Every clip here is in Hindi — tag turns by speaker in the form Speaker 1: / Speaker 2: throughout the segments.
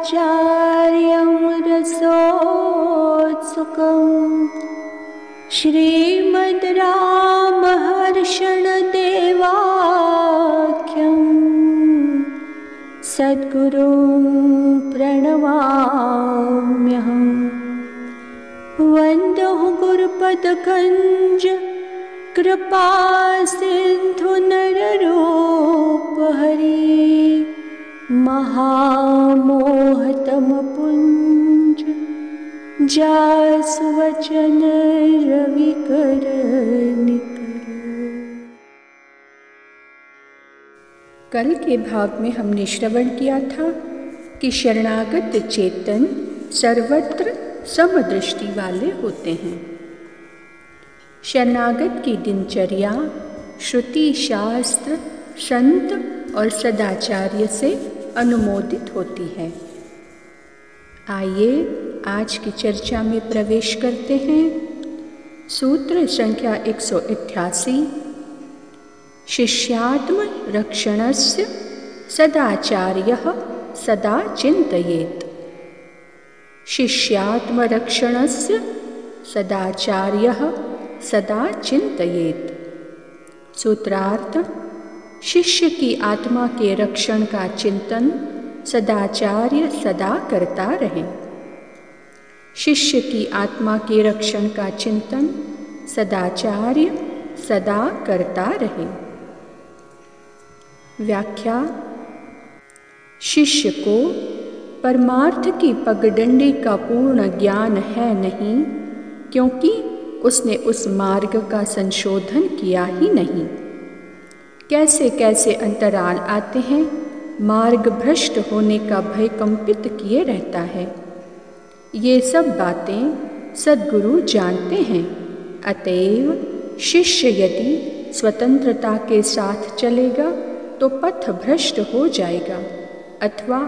Speaker 1: सदाचार्यं रसोत्सुकम् श्रीमद् रामहर्षणदेवाख्यं सद्गुरुं प्रणमाम्यहम्। वन्दो गुरुपदकञ्ज कृपा सिन्धु नररूपहरि महामोहतमपुञ्ज जासु वचन रविकर निकर।
Speaker 2: कल के भाग में हमने श्रवण किया था कि शरणागत चेतन सर्वत्र समदृष्टि वाले होते हैं। शरणागत की दिनचर्या श्रुति शास्त्र संत और सदाचार्य से अनुमोदित होती है। आइए आज की चर्चा में प्रवेश करते हैं। सूत्र संख्या 188। शिष्यात्म रक्षणस्य सदाचार्यः सदा चिन्तयेत्। शिष्यात्म रक्षणस्य सदाचार्यः सदा चिन्तयेत्। सूत्रार्थ: शिष्य की आत्मा के रक्षण का चिंतन सदाचार्य सदा करता रहे। शिष्य की आत्मा के रक्षण का चिंतन सदाचार्य सदा करता रहे। व्याख्या: शिष्य को परमार्थ की पगडंडी का पूर्ण ज्ञान है नहीं, क्योंकि उसने उस मार्ग का संशोधन किया ही नहीं। कैसे कैसे अंतराल आते हैं, मार्ग भ्रष्ट होने का भय कंपित किए रहता है। ये सब बातें सद्गुरु जानते हैं। अतएव शिष्य यदि स्वतंत्रता के साथ चलेगा तो पथ भ्रष्ट हो जाएगा, अथवा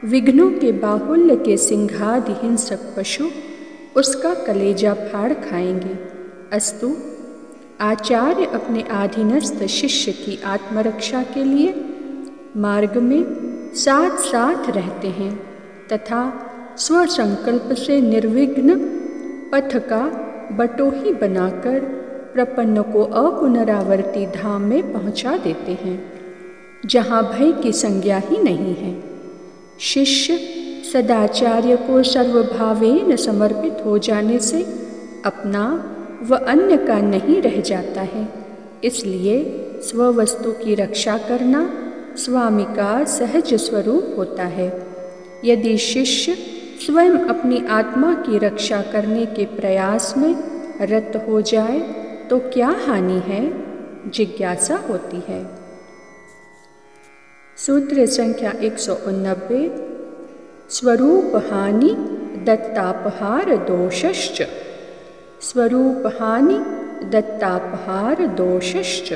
Speaker 2: विघ्नों के बाहुल्य के सिंहादि हिंसक पशु उसका कलेजा फाड़ खाएंगे। अस्तु, आचार्य अपने अधीनस्थ शिष्य की आत्मरक्षा के लिए मार्ग में साथ साथ रहते हैं तथा स्वसंकल्प से निर्विघ्न पथ का बटोही बनाकर प्रपन्न को अपुनरावर्ती धाम में पहुंचा देते हैं, जहाँ भय की संज्ञा ही नहीं है। शिष्य सदाचार्य को सर्वभावेन समर्पित हो जाने से अपना व अन्य का नहीं रह जाता है। इसलिए स्ववस्तु की रक्षा करना स्वामी का सहज स्वरूप होता है। यदि शिष्य स्वयं अपनी आत्मा की रक्षा करने के प्रयास में रत हो जाए तो क्या हानि है, जिज्ञासा होती है। सूत्र संख्या 189। स्वरूप हानि दत्तापहार दोषश्च। स्वरूप हानि दत्तापहार दोषश्च।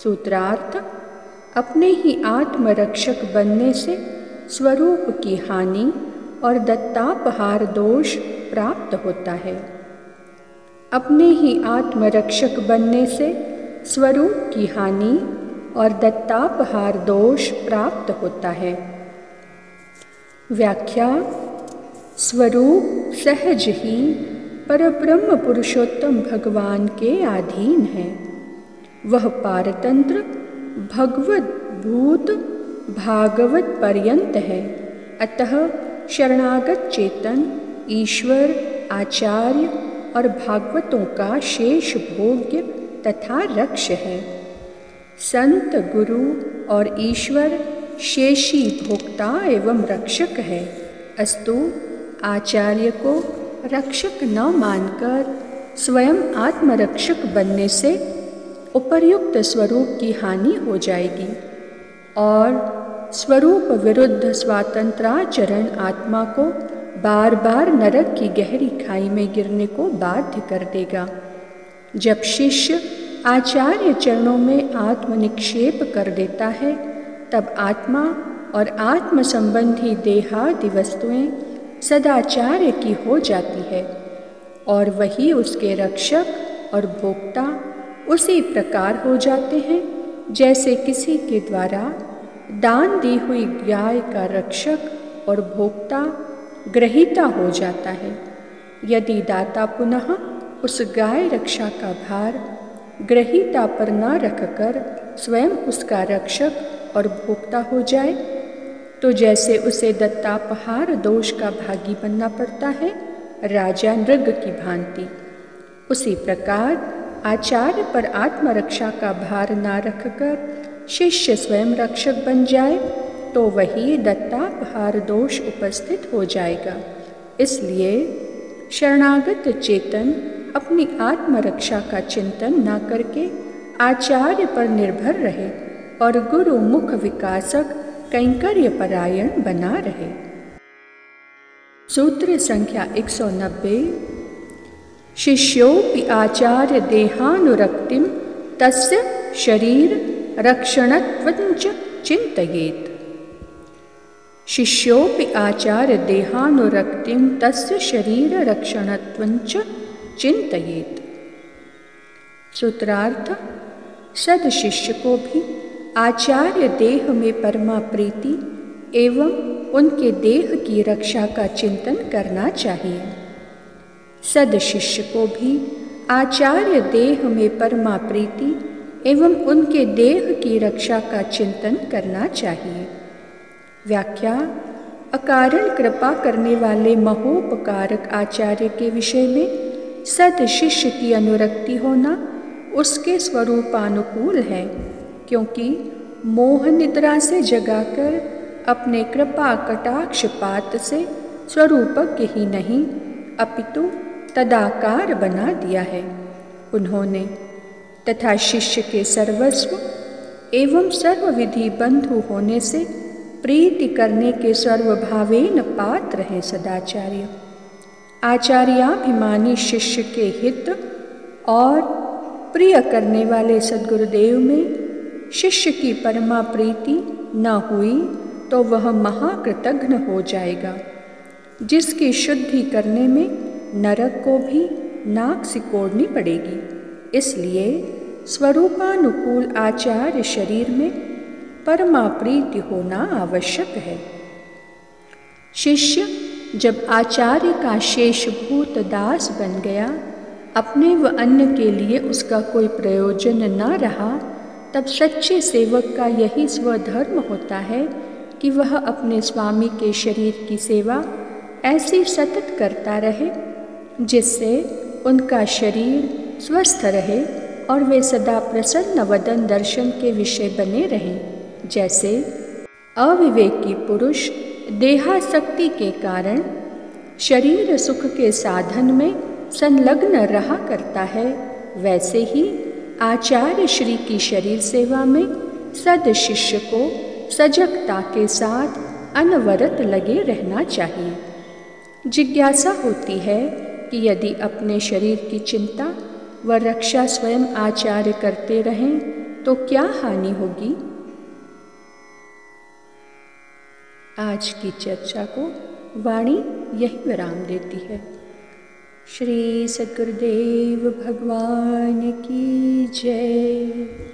Speaker 2: सूत्रार्थ: अपने ही आत्मरक्षक बनने से स्वरूप की हानि और दत्तापहार दोष प्राप्त होता है। अपने ही आत्मरक्षक बनने से स्वरूप की हानि और दत्तापहार दोष प्राप्त होता है। व्याख्या: स्वरूप सहज ही परब्रह्म पुरुषोत्तम भगवान के अधीन है। वह पारतंत्र भगवत भूत भागवत पर्यंत है। अतः शरणागत चेतन ईश्वर, आचार्य और भागवतों का शेष भोग्य तथा रक्ष है। संत, गुरु और ईश्वर शेषी भोक्ता एवं रक्षक है। अस्तु, आचार्य को रक्षक न मानकर स्वयं आत्मरक्षक बनने से उपर्युक्त स्वरूप की हानि हो जाएगी और स्वरूप विरुद्ध स्वातंत्राचरण आत्मा को बार बार नरक की गहरी खाई में गिरने को बाध्य कर देगा। जब शिष्य आचार्य चरणों में आत्मनिक्षेप कर देता है, तब आत्मा और आत्म संबंधी देहादि वस्तुएं सदाचार्य की हो जाती है और वही उसके रक्षक और भोक्ता उसी प्रकार हो जाते हैं जैसे किसी के द्वारा दान दी हुई गाय का रक्षक और भोक्ता ग्रहीता हो जाता है। यदि दाता पुनः उस गाय रक्षा का भार ग्रहीता पर न रखकर स्वयं उसका रक्षक और भोक्ता हो जाए, तो जैसे उसे दत्तापहार दोष का भागी बनना पड़ता है, राजा नृग की भांति, उसी प्रकार आचार्य पर आत्मरक्षा का भार न रखकर शिष्य स्वयं रक्षक बन जाए तो वही दत्तापहार दोष उपस्थित हो जाएगा। इसलिए शरणागत चेतन अपनी आत्मरक्षा का चिंतन न करके आचार्य पर निर्भर रहे और गुरु मुख विकासक कैंकर्य परायण बना रहे। सूत्र संख्या 190। शिष्योपि आचार्य देहानुरक्तिम तस्य शरीर रक्षणत्वञ्च चिन्तयेत्। शिष्योपि आचार्य देहानुरक्तिम तस्य शरीर रक्षणत्वञ्च चिन्तयेत्। सूत्रार्थ: सद शिष्य को भी आचार्य देह में परमा प्रीति एवं उनके देह की रक्षा का चिंतन करना चाहिए। सद शिष्य को भी आचार्य देह में परमा प्रीति एवं उनके देह की रक्षा का चिंतन करना चाहिए। व्याख्या: अकारण कृपा करने वाले महोपकारक आचार्य के विषय में सद शिष्य की अनुरक्ति होना उसके स्वरूपानुकूल है, क्योंकि मोह निद्रा से जगाकर अपने कृपा कटाक्षपात से स्वरूपज्ञ ही नहीं अपितु तदाकार बना दिया है उन्होंने, तथा शिष्य के सर्वस्व एवं सर्वविधि बंधु होने से प्रीति करने के सर्वभावेन पात्र है सदाचार्य। आचार्याभिमानी शिष्य के हित और प्रिय करने वाले सद्गुरुदेव में शिष्य की परमा प्रीति न हुई तो वह महाकृतघ्न हो जाएगा, जिसकी शुद्धि करने में नरक को भी नाक सिकोड़नी पड़ेगी। इसलिए स्वरूपानुकूल आचार्य शरीर में परमा प्रीति होना आवश्यक है। शिष्य जब आचार्य का शेषभूत दास बन गया, अपने व अन्य के लिए उसका कोई प्रयोजन न रहा, तब सच्चे सेवक का यही स्वधर्म होता है कि वह अपने स्वामी के शरीर की सेवा ऐसी सतत करता रहे जिससे उनका शरीर स्वस्थ रहे और वे सदा प्रसन्न वदन दर्शन के विषय बने रहें। जैसे अविवेकी पुरुष देहासक्ति के कारण शरीर सुख के साधन में संलग्न रहा करता है, वैसे ही आचार्य श्री की शरीर सेवा में सद शिष्य को सजगता के साथ अनवरत लगे रहना चाहिए। जिज्ञासा होती है कि यदि अपने शरीर की चिंता व रक्षा स्वयं आचार्य करते रहें तो क्या हानि होगी। आज की चर्चा को वाणी यही विराम देती है। श्री सद्गुरुदेव भगवान की जय।